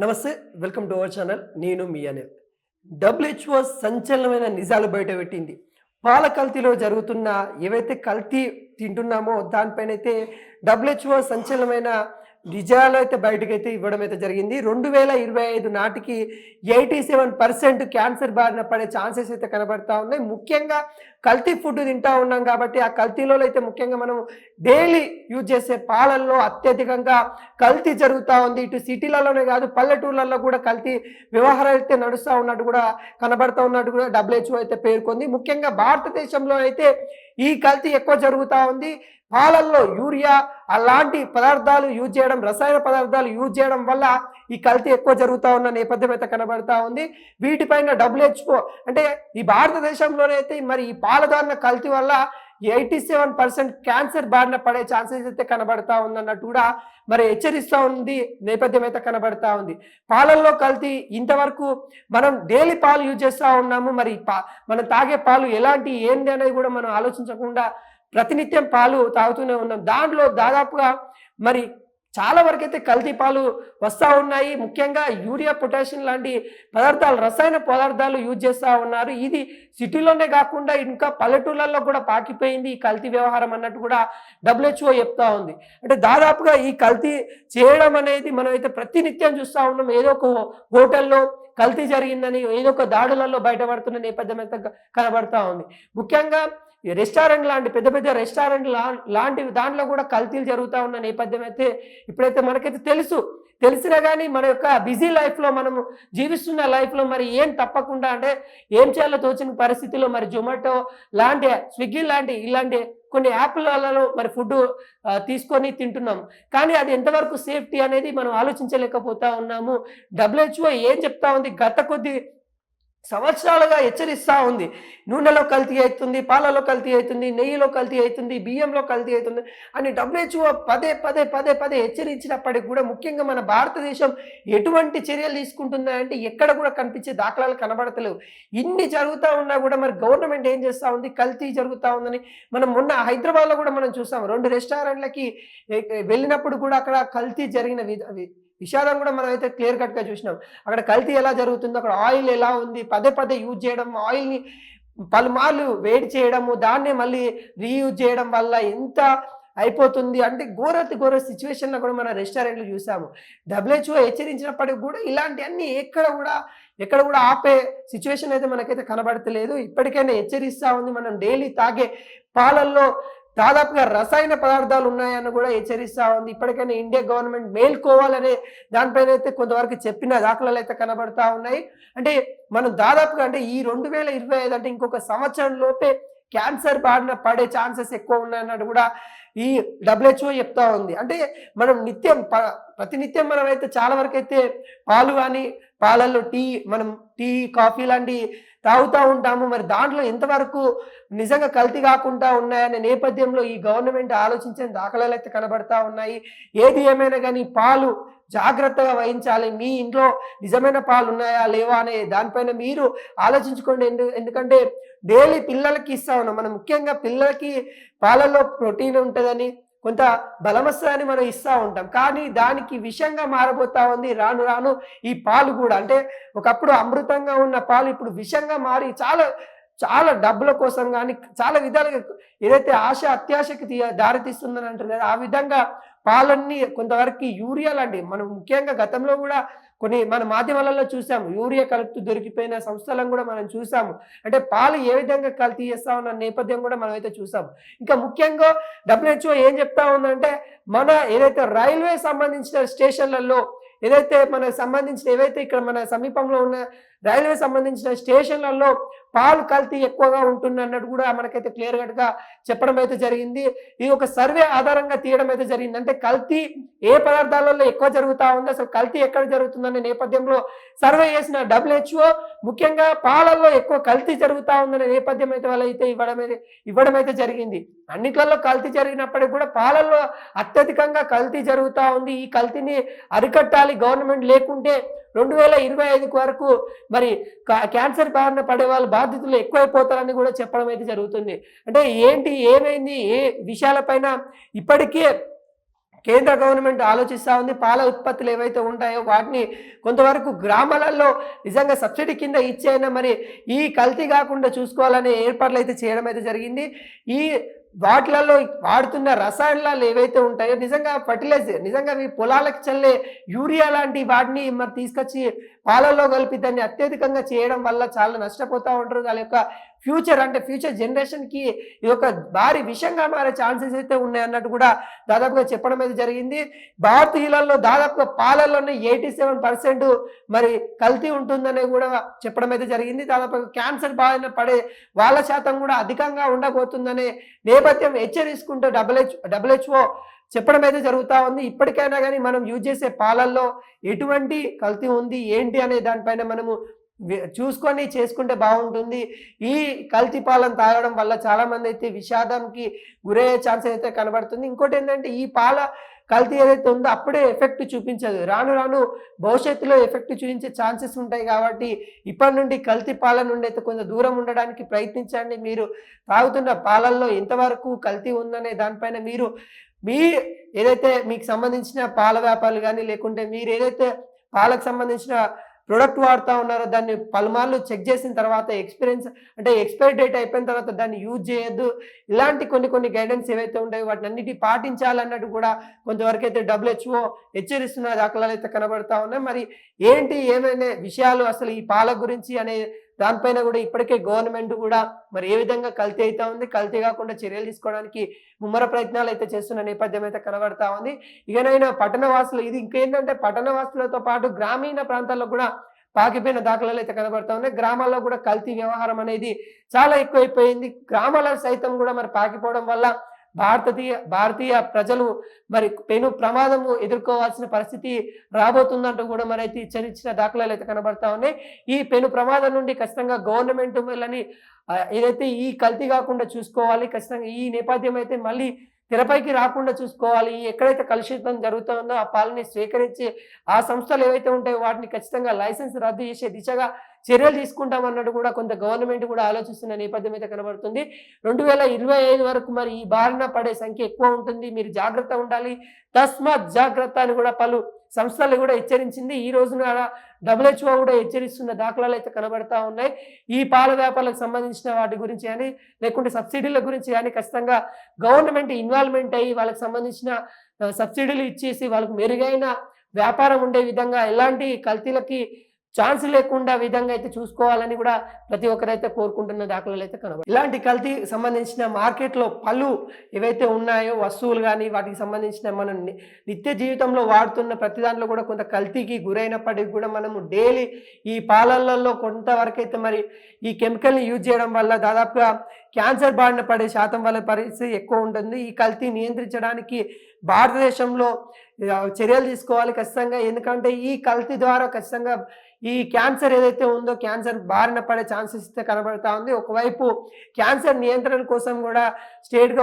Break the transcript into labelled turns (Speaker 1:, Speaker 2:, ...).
Speaker 1: నమస్తే. Welcome to our channel. నేను మీ Anil. WHO సంచలనమైన నిజాలు బయటపెట్టింది. పాల కల్తీలో జరుగుతున్న ఏవైతే కల్తీ తింటున్నామో దానిపైనైతే డబ్ల్యూహెచ్ఓ సంచలనమైన నిజాలు అయితే బయటకైతే ఇవ్వడం అయితే జరిగింది. 2025 నాటికి 87% క్యాన్సర్ బారిన పడే ఛాన్సెస్ అయితే కనబడతా ఉన్నాయి. ముఖ్యంగా కల్తీ ఫుడ్ తింటా ఉన్నాం కాబట్టి ఆ కల్తీలో అయితే ముఖ్యంగా మనం డైలీ యూజ్ చేసే పాలల్లో అత్యధికంగా కల్తీ జరుగుతూ ఉంది. ఇటు సిటీలలోనే కాదు పల్లెటూర్లలో కూడా కల్తీ వ్యవహారాలు అయితే నడుస్తూ ఉన్నట్టు కూడా కనబడతా ఉన్నట్టు కూడా డబ్ల్యూహెచ్ఓ అయితే పేర్కొంది. ముఖ్యంగా భారతదేశంలో అయితే ఈ కల్తీ ఎక్కువ జరుగుతూ ఉంది. పాలల్లో యూరియా అలాంటి పదార్థాలు యూజ్ చేయడం, రసాయన పదార్థాలు యూజ్ చేయడం వల్ల ఈ కల్తీ ఎక్కువ జరుగుతూ ఉన్న నేపథ్యం అయితే కనబడతా ఉంది. వీటిపైన డబ్ల్యూహెచ్ఓ అంటే ఈ భారతదేశంలోనే అయితే మరి ఈ పాలధారణ కల్తీ వల్ల 87% క్యాన్సర్ బారిన పడే ఛాన్సెస్ అయితే కనబడతా ఉందన్నట్టు కూడా మరి హెచ్చరిస్తూ ఉంది నేపథ్యం అయితే కనబడతా ఉంది. పాలల్లో కల్తీ ఇంతవరకు మనం డైలీ పాలు యూజ్ చేస్తూ ఉన్నాము. మరి మనం తాగే పాలు ఎలాంటి ఏంది అనేది కూడా మనం ఆలోచించకుండా ప్రతినిత్యం పాలు తాగుతూనే ఉన్నాం. దాంట్లో దాదాపుగా మరి చాలా వరకు అయితే కల్తీ పాలు వస్తూ ఉన్నాయి. ముఖ్యంగా యూరియా, పొటాషియం లాంటి పదార్థాలు, రసాయన పదార్థాలు యూజ్ చేస్తూ ఉన్నారు. ఇది సిటీలోనే కాకుండా ఇంకా పల్లెటూళ్ళల్లో కూడా పాకిపోయింది ఈ కల్తీ వ్యవహారం అన్నట్టు కూడా డబ్ల్యూహెచ్ఓ చెప్తా ఉంది. అంటే దాదాపుగా ఈ కల్తీ చేయడం అనేది మనం అయితే ప్రతినిత్యం చూస్తూ ఉన్నాం. ఏదో ఒక హోటల్లో కల్తీ జరిగిందని ఏదో ఒక దాడులలో బయటపడుతున్న నేపథ్యం అయితే కనబడతా ఉంది. ముఖ్యంగా రెస్టారెంట్ లాంటి పెద్ద పెద్ద రెస్టారెంట్ లాంటి దాంట్లో కూడా కల్తీలు జరుగుతూ ఉన్న నేపథ్యం అయితే ఇప్పుడైతే మనకైతే తెలిసినా కానీ మన యొక్క బిజీ లైఫ్లో మనము జీవిస్తున్న లైఫ్లో మరి ఏం తప్పకుండా అంటే ఏం చేయాలో తోచిన పరిస్థితిలో మరి జొమాటో లాంటి, స్విగ్గీ లాంటి ఇలాంటి కొన్ని యాప్లలో మరి ఫుడ్ తీసుకొని తింటున్నాము. కానీ అది ఎంతవరకు సేఫ్టీ అనేది మనం ఆలోచించలేకపోతా ఉన్నాము. డబ్ల్యూహెచ్ఓ ఏం చెప్తా ఉంది, గత కొద్ది సంవత్సరాలుగా హెచ్చరిస్తూ ఉంది. నూనెలో కల్తీ అవుతుంది, పాలలో కల్తీ అవుతుంది, నెయ్యిలో కల్తీ అవుతుంది, బియ్యంలో కల్తీ అవుతుంది అని డబ్ల్యూహెచ్ఓ పదే హెచ్చరించినప్పటికీ కూడా ముఖ్యంగా మన భారతదేశం ఎటువంటి చర్యలు తీసుకుంటుందంటే ఎక్కడ కూడా కనిపించే దాఖలాలు కనబడతలేవు. ఇన్ని జరుగుతూ ఉన్నా కూడా మరి గవర్నమెంట్ ఏం చేస్తూ ఉంది, కల్తీ జరుగుతూ ఉందని మనం మొన్న హైదరాబాద్లో కూడా మనం చూసాం. 2 రెస్టారెంట్లకి వెళ్ళినప్పుడు కూడా అక్కడ కల్తీ జరిగిన విషాదం కూడా మనం అయితే క్లియర్ కట్గా చూసినాం. అక్కడ కల్తీ ఎలా జరుగుతుందో, అక్కడ ఆయిల్ ఎలా ఉంది, పదే యూజ్ చేయడం, ఆయిల్ని పలుమార్లు వేడి చేయడము, దాన్నే మళ్ళీ రీయూజ్ చేయడం వల్ల ఎంత అయిపోతుంది అంటే ఘోర సిచ్యువేషన్లో కూడా మన రెస్టారెంట్లు చూసాము. డబ్ల్యూహెచ్ఓ హెచ్చరించినప్పటికి కూడా ఇలాంటివన్నీ ఎక్కడ కూడా ఆపే సిచ్యువేషన్ అయితే మనకైతే కనబడతలేదు. ఇప్పటికైనా హెచ్చరిస్తూ ఉంది. మనం డైలీ తాగే పాలల్లో దాదాపుగా రసాయన పదార్థాలు ఉన్నాయని కూడా హెచ్చరిస్తూ ఉంది. ఇప్పటికైనా ఇండియా గవర్నమెంట్ మేల్కోవాలనే దానిపైన అయితే కొంతవరకు చెప్పిన దాఖలాలు అయితే కనబడతా ఉన్నాయి. అంటే మనం దాదాపుగా అంటే ఈ 2025 అంటే ఇంకొక సంవత్సరం లోపే క్యాన్సర్ బారిన పడే ఛాన్సెస్ ఎక్కువ ఉన్నాయన్నట్టు కూడా ఈ డబ్ల్యూహెచ్ఓ చెప్తా ఉంది. అంటే మనం ప్రతినిత్యం మనం అయితే చాలా వరకు అయితే పాలు కానీ పాలల్లో మనం టీ, కాఫీ లాంటి తాగుతూ ఉంటాము. మరి దాంట్లో ఎంతవరకు నిజంగా కల్తీ కాకుండా ఉన్నాయనే నేపథ్యంలో ఈ గవర్నమెంట్ ఆలోచించిన దాఖలాలు అయితే కనబడతా ఉన్నాయి. ఏది ఏమైనా కానీ పాలు జాగ్రత్తగా వహించాలి. మీ ఇంట్లో నిజమైన పాలు ఉన్నాయా లేవా అనే దానిపైన మీరు ఆలోచించుకోండి. ఎందుకంటే డైలీ పిల్లలకి ఇస్తా ఉన్నాం. మనం ముఖ్యంగా పిల్లలకి పాలల్లో ప్రోటీన్ ఉంటుందని, కొంత బలం వస్తుందని మనం ఇస్తూ ఉంటాం. కానీ దానికి విషంగా మారబోతా ఉంది రాను ఈ పాలు కూడా. అంటే ఒకప్పుడు అమృతంగా ఉన్న పాలు ఇప్పుడు విషంగా మారి చాలా డబ్బుల కోసం కానీ చాలా విధాలుగా ఏదైతే అత్యాశకి దారితీస్తుందని అంటున్నారు, ఆ విధంగా పాలన్నీ కొంతవరకు యూరియా లాంటి మనం ముఖ్యంగా గతంలో కూడా కొన్ని మన మాధ్యమాలలో చూసాము. యూరియా కలుపుతూ దొరికిపోయిన సంస్థలను కూడా మనం చూసాము. అంటే పాలు ఏ విధంగా కల్తీ చేస్తా ఉన్న నేపథ్యం కూడా మనం అయితే చూసాము. ఇంకా ముఖ్యంగా డబ్ల్యూహెచ్ఓ ఏం చెప్తా ఉందంటే మన ఏదైతే రైల్వే సంబంధించిన స్టేషన్లలో ఏవైతే ఇక్కడ మన సమీపంలో ఉన్న రైల్వే సంబంధించిన స్టేషన్లలో పాలు కల్తీ ఎక్కువగా ఉంటుంది అన్నట్టు కూడా మనకైతే క్లియర్ కట్గా చెప్పడం అయితే జరిగింది. ఇది ఒక సర్వే ఆధారంగా తీయడం అయితే జరిగింది. అంటే కల్తీ ఏ పదార్థాలలో ఎక్కువ జరుగుతూ ఉంది, అసలు కల్తీ ఎక్కడ జరుగుతుందనే నేపథ్యంలో సర్వే చేసిన డబ్ల్యూహెచ్ఓ ముఖ్యంగా పాలల్లో ఎక్కువ కల్తీ జరుగుతూ ఉందనే నేపథ్యం అయితే వాళ్ళైతే ఇవ్వడం అయితే జరిగింది. అన్నిట్లలో కల్తీ జరిగినప్పటికీ కూడా పాలల్లో అత్యధికంగా కల్తీ జరుగుతూ ఉంది. ఈ కల్తీని అరికట్టాలి గవర్నమెంట్, లేకుంటే 2025 వరకు మరి క్యాన్సర్ బారిన పడే వాళ్ళ బాధితులు ఎక్కువైపోతారని కూడా చెప్పడం అయితే జరుగుతుంది. అంటే ఏమైంది, ఏ విషయాలపైన ఇప్పటికే కేంద్ర గవర్నమెంట్ ఆలోచిస్తూ ఉంది. పాల ఉత్పత్తులు ఏవైతే ఉంటాయో వాటిని కొంతవరకు గ్రామాలలో నిజంగా సబ్సిడీ కింద ఇచ్చైనా మరి ఈ కల్తీ కాకుండా చూసుకోవాలనే ఏర్పాట్లు అయితే చేయడం అయితే జరిగింది. ఈ వాటిలలో వాడుతున్న రసాయనాలు ఏవైతే ఉంటాయో నిజంగా ఫర్టిలైజర్ నిజంగా మీ పొలాలకు చల్లే యూరియా లాంటి వాటిని మరి తీసుకొచ్చి పాలల్లో కలిపి దాన్ని అత్యధికంగా చేయడం వల్ల చాలా నష్టపోతూ ఉంటారు. వాళ్ళ యొక్క ఫ్యూచర్ జనరేషన్కి ఇది ఒక భారీ విషయంగా మారే ఛాన్సెస్ అయితే ఉన్నాయన్నట్టు కూడా దాదాపుగా చెప్పడం అయితే జరిగింది. భారతీయులలో దాదాపుగా పాలల్లోనే 87% మరి కల్తీ ఉంటుందని కూడా చెప్పడం అయితే జరిగింది. దాదాపుగా క్యాన్సర్ బారిన పడే వాళ్ళ శాతం కూడా అధికంగా ఉండబోతుందనే నేపథ్యం హెచ్చరిస్తుంటే WHO చెప్పడం అయితే జరుగుతూ ఉంది. ఇప్పటికైనా కానీ మనం యూజ్ చేసే పాలల్లో ఎటువంటి కల్తీ ఉంది ఏంటి అనే దానిపైన మనము చూసుకొని చేసుకుంటే బాగుంటుంది. ఈ కల్తీ పాలను తాగడం వల్ల చాలామంది అయితే విషాదంకి గురయ్యే ఛాన్స్ అయితే కనబడుతుంది. ఇంకోటి ఏంటంటే ఈ పాల కల్తీ ఏదైతే ఉందో అప్పుడే ఎఫెక్ట్ చూపించదు, రాను రాను భవిష్యత్తులో ఎఫెక్ట్ చూపించే ఛాన్సెస్ ఉంటాయి. కాబట్టి ఇప్పటి నుండి కల్తీ పాల నుండి అయితే కొంచెం దూరం ఉండడానికి ప్రయత్నించండి. మీరు తాగుతున్న పాలల్లో ఎంతవరకు కల్తీ ఉందనే దానిపైన మీరు ఏదైతే మీకు సంబంధించిన పాల వ్యాపారులు కానీ లేకుంటే మీరు ఏదైతే పాలకు సంబంధించిన ప్రొడక్ట్ వాడుతూ ఉన్నారో దాన్ని పలుమార్లు చెక్ చేసిన తర్వాత ఎక్స్పైరీ డేట్ అయిపోయిన తర్వాత దాన్ని యూజ్ చేయొద్దు. ఇలాంటి కొన్ని గైడెన్స్ ఏవైతే ఉంటాయో వాటిని అన్నిటి పాటించాలన్నట్టు కూడా కొంతవరకు అయితే WHO హెచ్చరిస్తున్న దాఖలాలు అయితే కనబడతా ఉన్నాయి. మరి ఏమైనా విషయాలు అసలు ఈ పాల గురించి అనే దానిపైన కూడా ఇప్పటికే గవర్నమెంట్ కూడా మరి ఏ విధంగా కల్తీ అయితే ఉంది, కల్తీ కాకుండా చర్యలు తీసుకోవడానికి ముమ్మర ప్రయత్నాలు అయితే చేస్తున్న నేపథ్యం అయితే కనబడతా ఉంది. ఇకనైనా పట్టణవాసులు ఇది ఇంకేంటంటే పట్టణవాసులతో పాటు గ్రామీణ ప్రాంతాల్లో కూడా పాకిపోయిన దాఖలాలు అయితే కనబడతా ఉన్నాయి. గ్రామాల్లో కూడా కల్తీ వ్యవహారం అనేది చాలా ఎక్కువైపోయింది. గ్రామాల సైతం కూడా మరి పాకిపోవడం వల్ల భారతీయ ప్రజలు మరి పెను ప్రమాదము ఎదుర్కోవాల్సిన పరిస్థితి రాబోతుందంటూ కూడా మరి అయితే హెచ్చరించిన దాఖలాలు అయితే కనబడతా ఉన్నాయి. ఈ పెను ప్రమాదం నుండి ఖచ్చితంగా గవర్నమెంట్ వీళ్ళని ఏదైతే ఈ కల్తీ కాకుండా చూసుకోవాలి. ఖచ్చితంగా ఈ నేపథ్యం అయితే మళ్ళీ తెరపైకి రాకుండా చూసుకోవాలి. ఎక్కడైతే కలుషితం జరుగుతుందో ఆ పాలని స్వీకరించి ఆ సంస్థలు ఏవైతే ఉంటాయో వాటిని ఖచ్చితంగా లైసెన్స్ రద్దు చేసే దిశగా చర్యలు తీసుకుంటామన్నట్టు కూడా కొంత గవర్నమెంట్ కూడా ఆలోచిస్తున్న నేపథ్యం అయితే కనబడుతుంది. 2025 వరకు మరి ఈ బారిన పడే సంఖ్య ఎక్కువ ఉంటుంది. మీరు జాగ్రత్త ఉండాలి, తస్మాత్ జాగ్రత్త అని కూడా పలు సంస్థలు కూడా హెచ్చరించింది. ఈ రోజున WHO కూడా హెచ్చరిస్తున్న దాఖలాలు అయితే కనబడతా ఉన్నాయి. ఈ పాల వ్యాపారాలకు సంబంధించిన వాటి గురించి కానీ లేకుంటే సబ్సిడీల గురించి కానీ ఖచ్చితంగా గవర్నమెంట్ ఇన్వాల్వ్మెంట్ అయ్యి వాళ్ళకి సంబంధించిన సబ్సిడీలు ఇచ్చేసి వాళ్ళకు మెరుగైన వ్యాపారం ఉండే విధంగా ఎలాంటి కల్తీలకి ఛాన్స్ లేకుండా విధంగా అయితే చూసుకోవాలని కూడా ప్రతి ఒక్కరైతే కోరుకుంటున్న దాఖలాలు అయితే కనబడతాయి. ఇలాంటి కల్తీ సంబంధించిన మార్కెట్లో పలు ఏవైతే ఉన్నాయో వస్తువులు కానీ వాటికి సంబంధించిన మనం నిత్య జీవితంలో వాడుతున్న ప్రతి దాంట్లో కూడా కొంత కల్తీకి గురైనప్పటికీ కూడా మనము డైలీ ఈ పాలల్లో కొంతవరకు అయితే మరి ఈ కెమికల్ని యూజ్ చేయడం వల్ల దాదాపుగా క్యాన్సర్ బారిన పడే శాతం వల్ల పరిస్థితి ఎక్కువ ఉంటుంది. ఈ కల్తీ నియంత్రించడానికి భారతదేశంలో చర్యలు తీసుకోవాలి ఖచ్చితంగా. ఎందుకంటే ఈ కల్తీ ద్వారా ఖచ్చితంగా ఈ క్యాన్సర్ ఏదైతే ఉందో క్యాన్సర్ బారిన పడే ఛాన్సెస్ అయితే కనబడతా ఉంది. ఒకవైపు క్యాన్సర్ నియంత్రణ కోసం కూడా స్టేట్